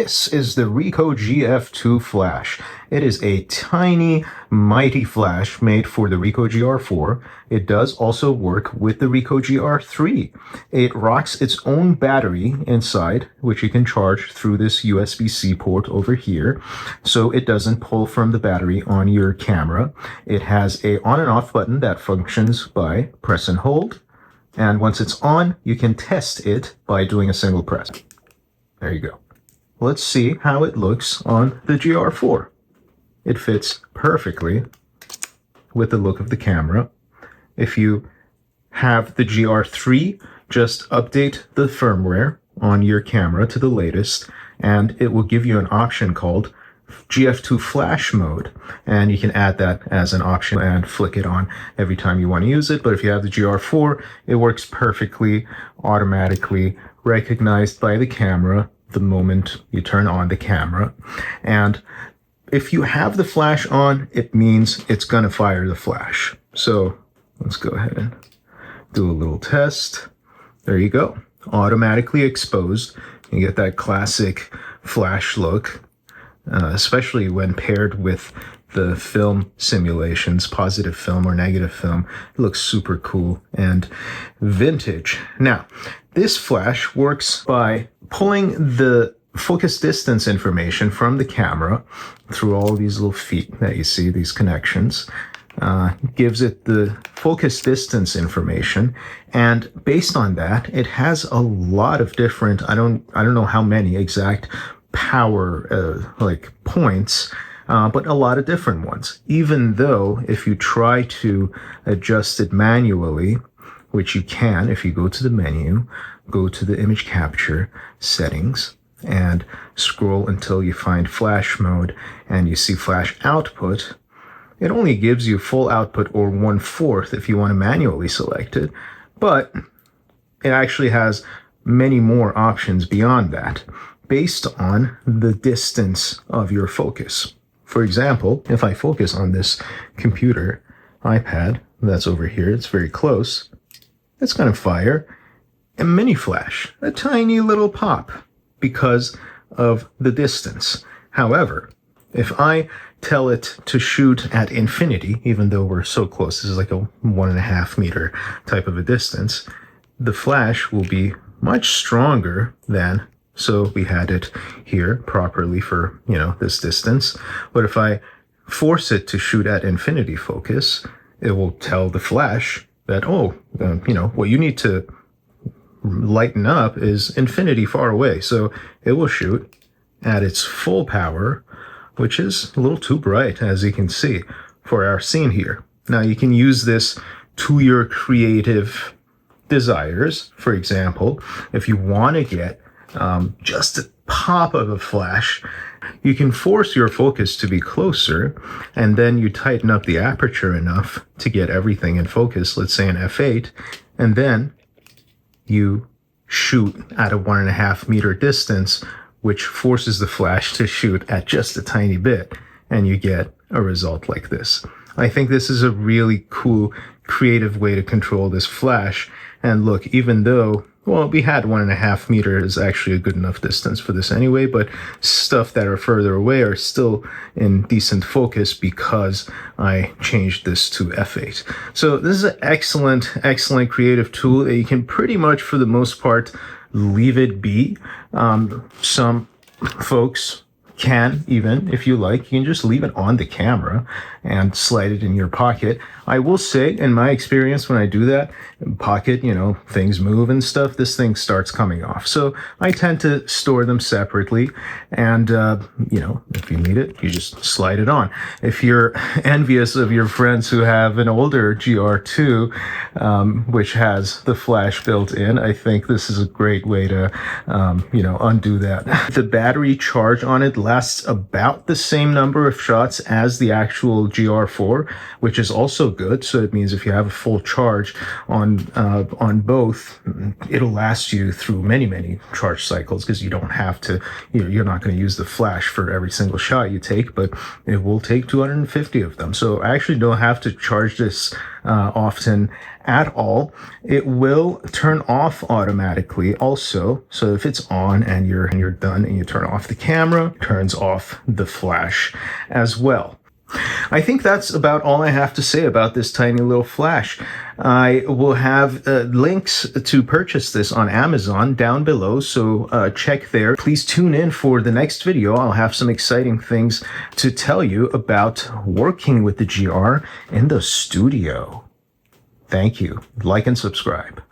This is the Ricoh GF2 flash. It is a tiny, mighty flash made for the Ricoh GR4. It does also work with the Ricoh GR3. It rocks its own battery inside, which you can charge through this USB-C port over here, so it doesn't pull from the battery on your camera. It has a on and off button that functions by press and hold, and once it's on, you can test it by doing a single press. There you go. Let's see how it looks on the GR4. It fits perfectly with the look of the camera. If you have the GR3, just update the firmware on your camera to the latest, and it will give you an option called GF2 flash mode, and you can add that as an option and flick it on every time you want to use it. But if you have the GR4, it works perfectly, automatically recognized by the camera the moment you turn on the camera. And if you have the flash on, it means it's going to fire the flash. So let's go ahead and do a little test. There you go. Automatically exposed. You get that classic flash look, especially when paired with the film simulations, positive film or negative film. It looks super cool and vintage. Now, this flash works by pulling the focus distance information from the camera through all these little feet that you see, these connections, gives it the focus distance information, and based on that, it has a lot of different, I don't know how many exact power like points, but a lot of different ones. Even though if you try to adjust it manually, which you can if you go to the menu, go to the image capture settings, and scroll until you find flash mode and you see flash output, it only gives you full output or 1/4 if you want to manually select it, but it actually has many more options beyond that based on the distance of your focus. For example, if I focus on this computer iPad that's over here, it's very close, it's going to fire a mini flash, a tiny little pop, because of the distance. However, if I tell it to shoot at infinity, even though we're so close, this is like a 1.5 meter type of a distance, the flash will be much stronger than, so we had it here properly for, this distance. But if I force it to shoot at infinity focus, it will tell the flash that, what you need to lighten up is infinity far away. So it will shoot at its full power, which is a little too bright, as you can see, for our scene here. Now you can use this to your creative desires. For example, if you want to get just a pop of a flash, you can force your focus to be closer, and then you tighten up the aperture enough to get everything in focus, let's say in f8, and then you shoot at a 1.5 meter distance, which forces the flash to shoot at just a tiny bit, and you get a result like this. I think this is a really cool, creative way to control this flash. And look, even though, we had 1.5 meters is actually a good enough distance for this anyway, but stuff that are further away are still in decent focus because I changed this to f8. So this is an excellent, excellent creative tool that you can pretty much, for the most part, leave it be. Some folks can, even if you like, you can just leave it on the camera and slide it in your pocket. I will say, in my experience, when I do that, pocket, things move and stuff, this thing starts coming off. So I tend to store them separately, and, if you need it, you just slide it on. If you're envious of your friends who have an older GR2, which has the flash built in, I think this is a great way to, undo that. The battery charge on it lasts about the same number of shots as the actual GR4, which is also good. So it means if you have a full charge on both, it'll last you through many, many charge cycles, because you don't have to, you're not going to use the flash for every single shot you take, but it will take 250 of them. So I actually don't have to charge this often at all. It will turn off automatically also. So if it's on and you're done and you turn off the camera, it turns off the flash as well. I think that's about all I have to say about this tiny little flash. I will have links to purchase this on Amazon down below, so check there. Please tune in for the next video. I'll have some exciting things to tell you about working with the GR in the studio. Thank you. Like and subscribe.